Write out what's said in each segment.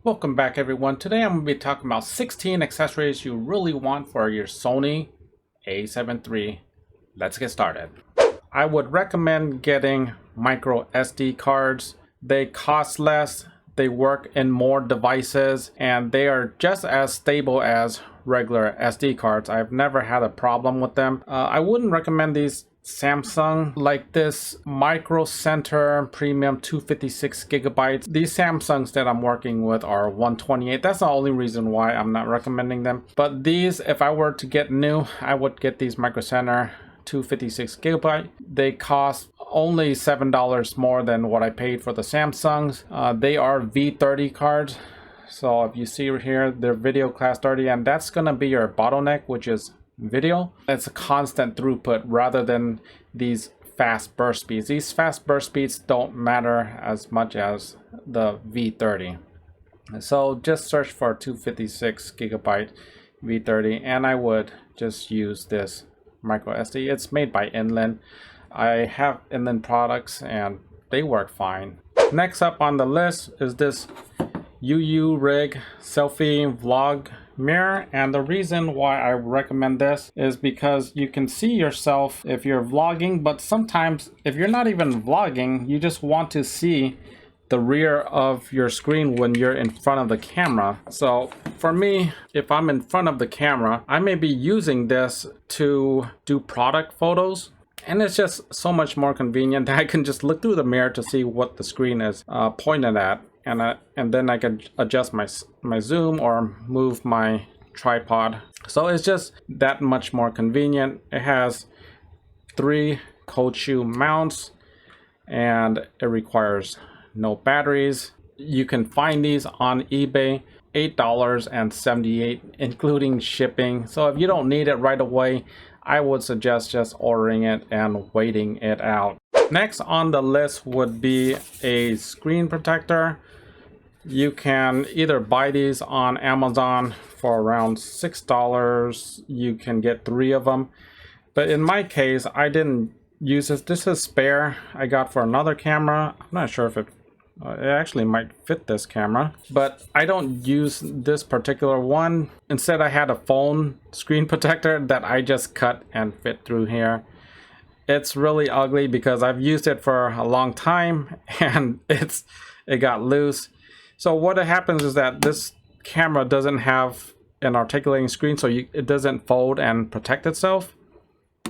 Welcome back everyone. Today I'm going to be talking about 16 accessories you really want for your Sony A7 III. Let's get started. I would recommend getting micro SD cards. They cost less, they work in more devices, and they are just as stable as regular SD cards. I've never had a problem with them. I wouldn't recommend these Samsung, like this Micro Center Premium 256 gigabytes. These Samsungs that I'm working with are 128. That's the only reason why I'm not recommending them. But these, if I were to get new, I would get these Micro Center 256 gigabyte. They cost only $7 more than what I paid for the Samsungs. They are V30 cards. So if you see here, they're video class 30, and that's gonna be your bottleneck, which is video. It's a constant throughput rather than these fast burst speeds. These fast burst speeds don't matter as much as the V30. So just search for 256 gigabyte V30, and I would just use this micro SD. It's made by Inland. I have Inland products and they work fine. Next up on the list is this UURig selfie vlog mirror, and the reason why I recommend this is because you can see yourself if you're vlogging, but sometimes if you're not even vlogging, you just want to see the rear of your screen when you're in front of the camera. So for me, if I'm in front of the camera, I may be using this to do product photos, and it's just so much more convenient that I can just look through the mirror to see what the screen is pointed at. And then I can adjust my zoom or move my tripod. So it's just that much more convenient. It has 3 cold shoe mounts, and it requires no batteries. You can find these on eBay, $8.78, including shipping. So if you don't need it right away, I would suggest just ordering it and waiting it out. Next on the list would be a screen protector. You can either buy these on Amazon for around $6. You can get 3 of them. But in my case, I didn't use this. This is spare I got for another camera. I'm not sure if it actually might fit this camera, but I don't use this particular one. Instead, I had a phone screen protector that I just cut and fit through here. It's really ugly because I've used it for a long time and it got loose. So what happens is that this camera doesn't have an articulating screen, so it doesn't fold and protect itself.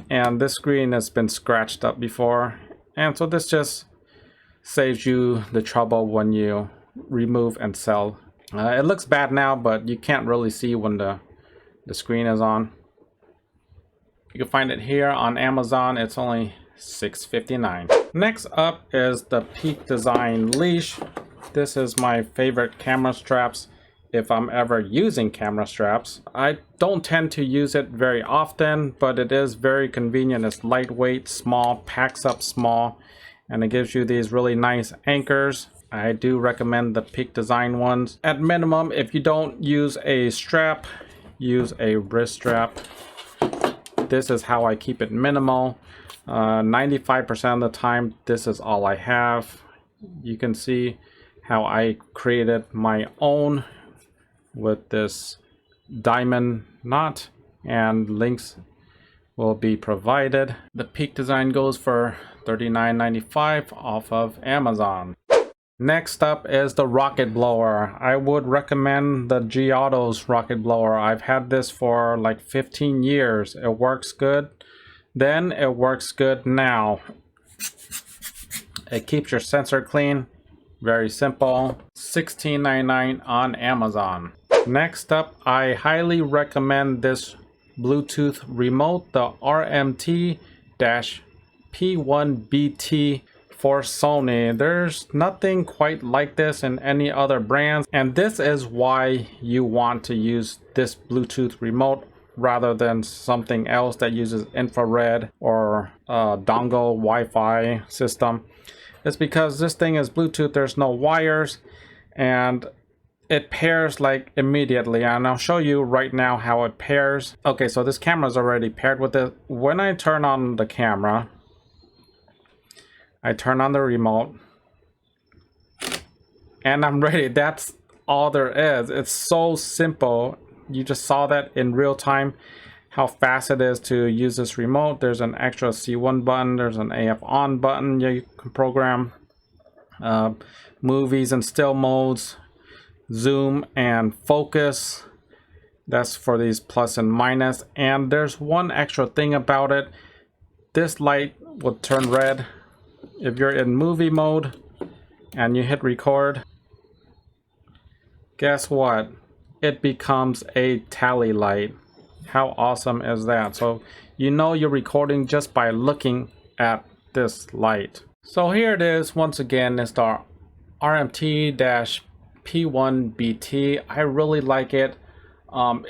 And this screen has been scratched up before. And so this just saves you the trouble when you remove and sell. It looks bad now, but you can't really see when the screen is on. You can find it here on Amazon. It's only $6.59. Next up is the Peak Design leash. This is my favorite camera straps if I'm ever using camera straps. I don't tend to use it very often, but it is very convenient. It's lightweight, small, packs up small, and it gives you these really nice anchors. I do recommend the Peak Design ones. At minimum, if you don't use a strap, use a wrist strap. This is how I keep it minimal. 95% of the time, this is all I have. You can see how I created my own with this diamond knot, and links will be provided. The Peak Design goes for $39.95 off of Amazon. Next up is the rocket blower. I would recommend the G Auto's rocket blower. I've had this for like 15 years. It works good then, it works good now. It keeps your sensor clean. Very simple. $16.99 on Amazon. Next up, I highly recommend this Bluetooth remote, the RMT-P1BT for Sony. There's nothing quite like this in any other brands, and this is why you want to use this Bluetooth remote rather than something else that uses infrared or dongle Wi-Fi system. It's because this thing is Bluetooth, there's no wires, and it pairs like immediately, and I'll show you right now how it pairs. Okay, so this camera is already paired with it. When I turn on the camera, I turn on the remote, and I'm ready. That's all there is. It's so simple. You just saw that in real time, how fast it is to use this remote. There's an extra C1 button, there's an AF on button. You can program movies and still modes, zoom and focus. That's for these plus and minus. And there's one extra thing about it. This light will turn red if you're in movie mode and you hit record. Guess what? It becomes a tally light. How awesome is that? So you know you're recording just by looking at this light. So here it is. Once again, it's the RMT-P1BT. I really like it.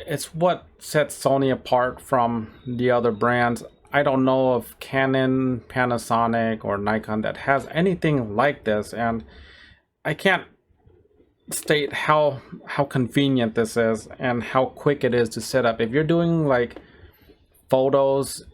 It's what sets Sony apart from the other brands. I don't know of Canon, Panasonic, or Nikon that has anything like this, and I can't state how convenient this is and how quick it is to set up. If you're doing like photos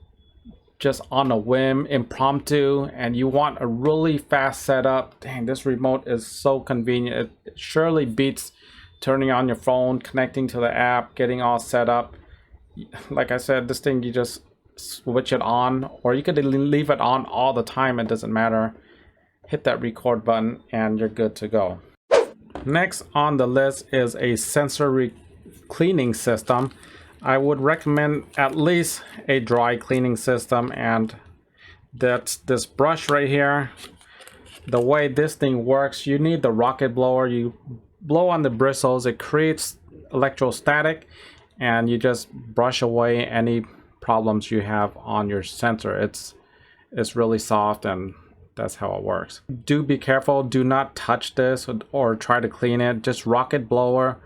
just on a whim, impromptu, and you want a really fast setup, dang, this remote is so convenient. It surely beats turning on your phone, connecting to the app, getting all set up. Like I said, this thing, you just switch it on, or you could leave it on all the time, it doesn't matter. Hit that record button and you're good to go. Next on the list is a sensor cleaning system. I would recommend at least a dry cleaning system, and that's this brush right here. The way this thing works, you need the rocket blower. You blow on the bristles, it creates electrostatic, and you just brush away any problems you have on your sensor. It's really soft, and that's how it works. Do be careful. Do not touch this or try to clean it. Just rocket blower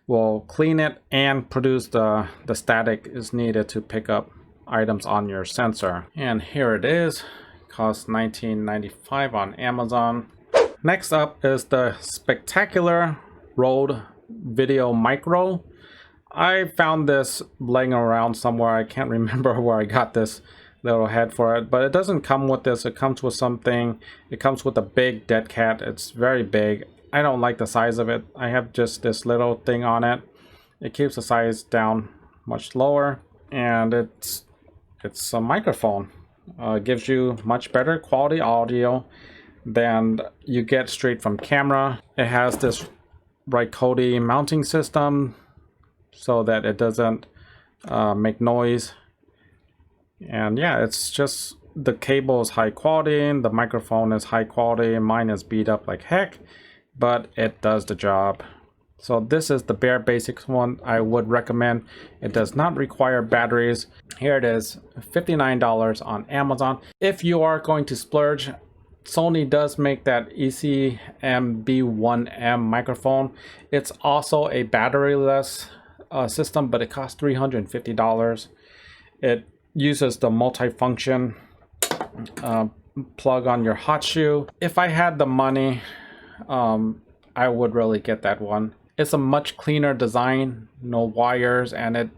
will clean it and produce the static is needed to pick up items on your sensor. And here it is. Costs $19.95 on Amazon. Next up is the Spectacular Rode Video Micro. I found this laying around somewhere. I can't remember where I got this little head for it, but it doesn't come with this. It comes with something. It comes with a big dead cat. It's very big. I don't like the size of it. I have just this little thing on it. It keeps the size down much lower, and it's a microphone. Gives you much better quality audio than you get straight from camera. It has this Ricody mounting system so that it doesn't make noise. And yeah, it's just the cable is high quality, the microphone is high quality. Mine is beat up like heck, but it does the job. So this is the bare basics one I would recommend. It does not require batteries. Here it is, $59 on Amazon. If you are going to splurge, Sony does make that ECM-B1M microphone. It's also a batteryless system, but it costs $350. It uses the multifunction plug on your hot shoe. If I had the money, I would really get that one. It's a much cleaner design, no wires, and it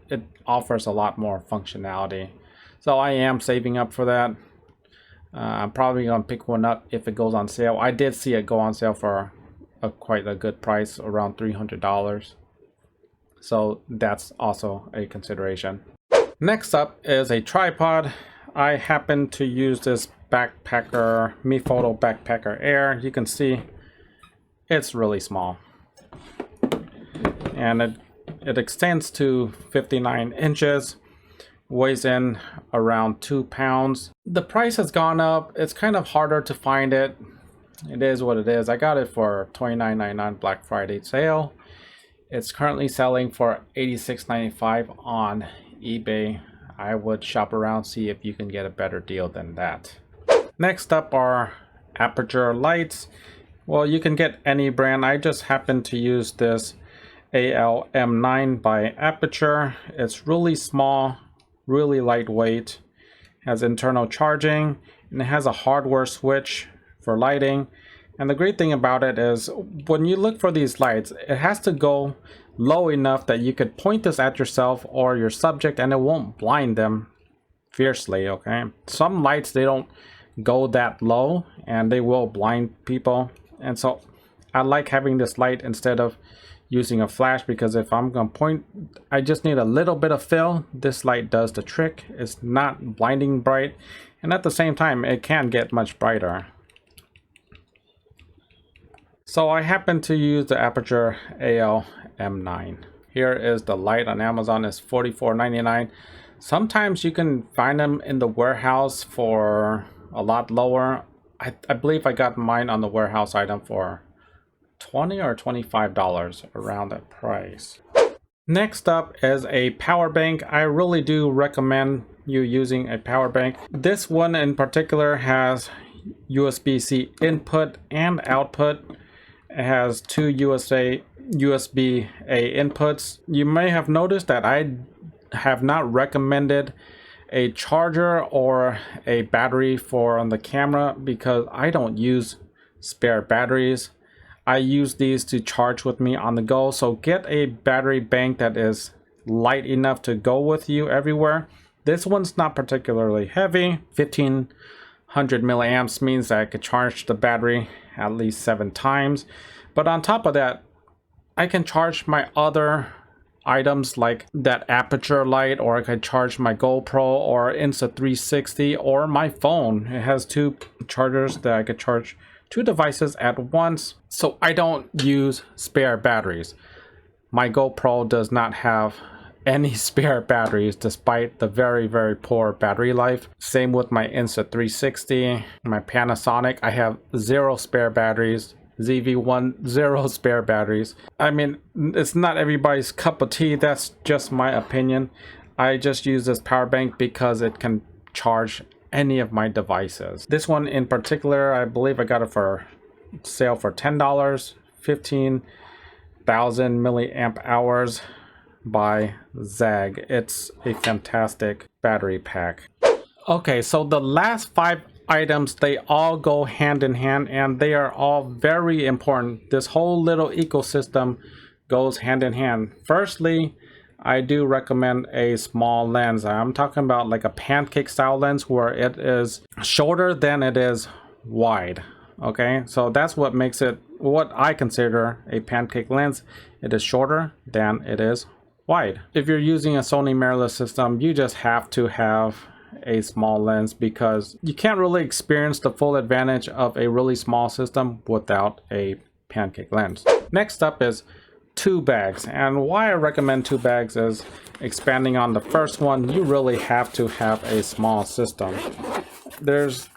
offers a lot more functionality. So I am saving up for that. I'm probably gonna pick one up if it goes on sale. I did see it go on sale for quite a good price, around $300. So that's also a consideration. Next up is a tripod. I happen to use this Backpacker, MiPhoto Backpacker Air. You can see it's really small. And it extends to 59 inches, weighs in around 2 pounds. The price has gone up. It's kind of harder to find it. It is what it is. I got it for $29.99 Black Friday sale. It's currently selling for $86.95 on eBay. I would shop around, see if you can get a better deal than that. Next up are aperture lights. Well, you can get any brand. I just happen to use this ALM9 by Aperture. It's really small, really lightweight, has internal charging, and it has a hardware switch for lighting. And the great thing about it is when you look for these lights, it has to go low enough that you could point this at yourself or your subject and it won't blind them fiercely, okay? Some lights, they don't go that low and they will blind people. And so I like having this light instead of using a flash, because if I'm gonna point, I just need a little bit of fill. This light does the trick. It's not blinding bright, and at the same time it can get much brighter. So I happen to use the Aperture AL-M9. Here is the light on Amazon. It's $44.99. Sometimes you can find them in the warehouse for a lot lower. I believe I got mine on the warehouse item for $20 or $25, around that price. Next up is a power bank. I really do recommend you using a power bank. This one in particular has USB-C input and output. It has two USB-A inputs. You may have noticed that I have not recommended a charger or a battery for on the camera because I don't use spare batteries. I use these to charge with me on the go. So get a battery bank that is light enough to go with you everywhere. This one's not particularly heavy. 1500 milliamps means that I could charge the battery at least 7 times. But on top of that, I can charge my other items like that aperture light, or I could charge my GoPro or Insta360 or my phone. It has 2 chargers that I could charge 2 devices at once. So I don't use spare batteries. My GoPro does not have any spare batteries despite the very poor battery life. Same with my Insta360, my Panasonic. I have 0 spare batteries. ZV-1, 0 spare batteries. I mean, it's not everybody's cup of tea. That's just my opinion. I just use this power bank because it can charge any of my devices. This one in particular, I believe I got it for sale for $10, 15,000 milliamp hours by ZAG. It's a fantastic battery pack. Okay, so the last 5 items, they all go hand in hand and they are all very important. This whole little ecosystem goes hand in hand. Firstly, I do recommend a small lens. I'm talking about like a pancake style lens where it is shorter than it is wide. Okay, so that's what makes it what I consider a pancake lens. It is shorter than it is wide. If you're using a Sony mirrorless system, you just have to have a small lens because you can't really experience the full advantage of a really small system without a pancake lens. Next up is 2 bags, and why I recommend 2 bags is expanding on the first one. You really have to have a small system. There's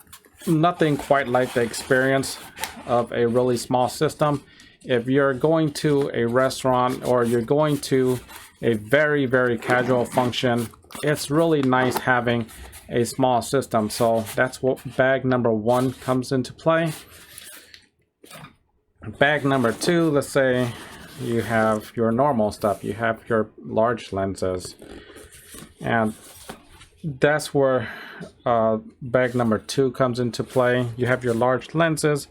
nothing quite like the experience of a really small system. If you're going to a restaurant or you're going to a very casual function, it's really nice having a small system. So that's what bag number 1 comes into play. Bag number 2, let's say you have your normal stuff, you have your large lenses, and that's where bag number 2 comes into play. You have your large lenses,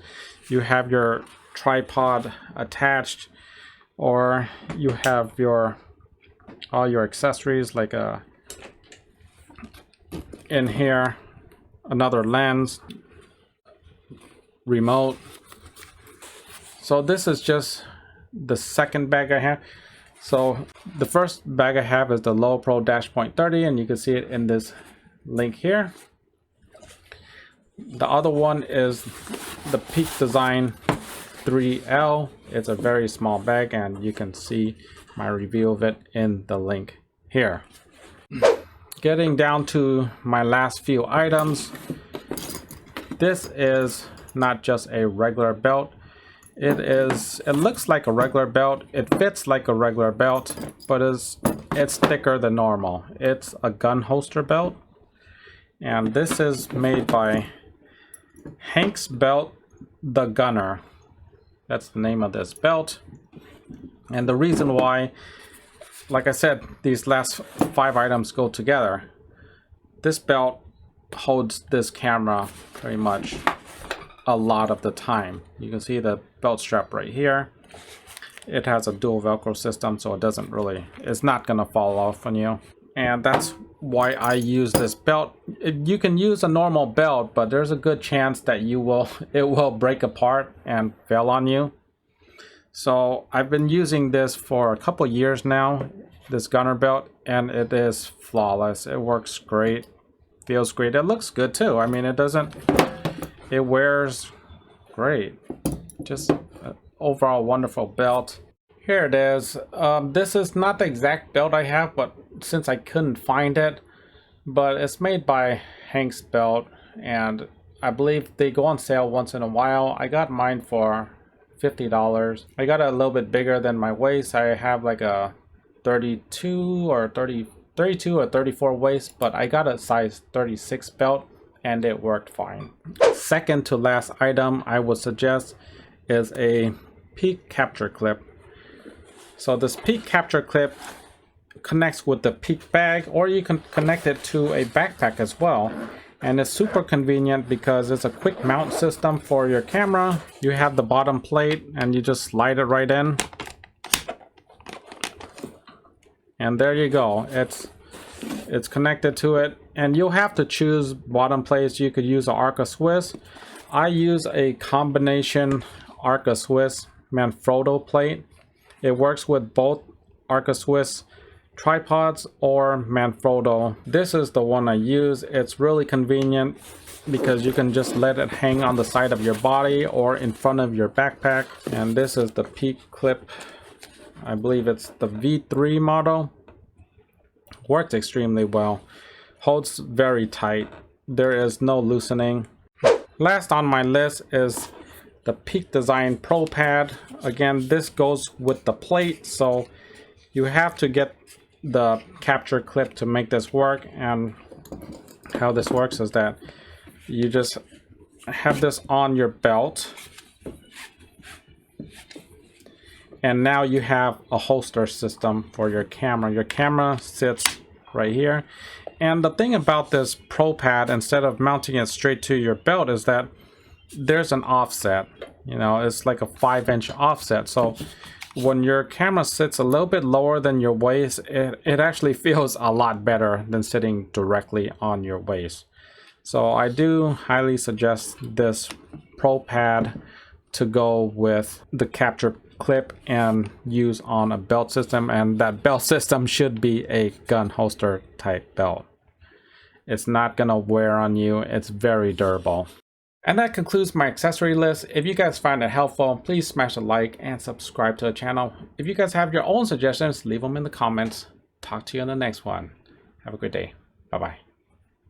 you have your tripod attached, or you have your all your accessories like in here, another lens, remote. So this is just the second bag I have. So the first bag I have is the Low Pro Dash.30, and you can see it in this link here. The other one is the Peak Design 3L. It's a very small bag, and you can see my review of it in the link here. Getting down to my last few items. This is not just a regular belt. It looks like a regular belt. It fits like a regular belt, but it's thicker than normal. It's a gun holster belt, and this is made by Hank's Belt the Gunner. That's the name of this belt. And the reason why, like I said, these last 5 items go together. This belt holds this camera pretty much a lot of the time. You can see the belt strap right here. It has a dual Velcro system, so it's not gonna fall off on you. And that's why I use this belt. You can use a normal belt, but there's a good chance that it will break apart and fail on you. So I've been using this for a couple years now, this gunner belt, and it is flawless. It works great, feels great. It looks good too. I mean, it wears great. Just an overall wonderful belt. Here it is. This is not the exact belt I have, but since I couldn't find it, but it's made by Hank's Belt, and I believe they go on sale once in a while. I got mine for $50. I got it a little bit bigger than my waist. I have like a 32 or 34 waist, but I got a size 36 belt and it worked fine. Second to last item I would suggest is a peak capture clip. So this peak capture clip connects with the peak bag, or you can connect it to a backpack as well. And it's super convenient because it's a quick mount system for your camera. You have the bottom plate and you just slide it right in. And there you go. It's connected to it. And you'll have to choose bottom plates. You could use an Arca Swiss. I use a combination Arca Swiss Manfrotto plate. It works with both Arca Swiss tripods or Manfrotto. This is the one I use. It's really convenient because you can just let it hang on the side of your body or in front of your backpack. And this is the peak clip. I believe it's the V3 model. Works extremely well. Holds very tight. There is no loosening. Last on my list is the Peak Design Pro Pad. Again, this goes with the plate, so you have to get the capture clip to make this work. And how this works is that you just have this on your belt, and now you have a holster system for your camera. Your camera sits right here. And the thing about this Pro Pad, instead of mounting it straight to your belt, is that there's an offset. You know, it's like a 5-inch offset. So when your camera sits a little bit lower than your waist, it actually feels a lot better than sitting directly on your waist. So I do highly suggest this Pro Pad to go with the capture clip and use on a belt system. And that belt system should be a gun holster type belt. It's not gonna wear on you. It's very durable. And that concludes my accessory list. If you guys find it helpful, please smash a like and subscribe to the channel. If you guys have your own suggestions, leave them in the comments. Talk to you in the next one. Have a great day. Bye-bye.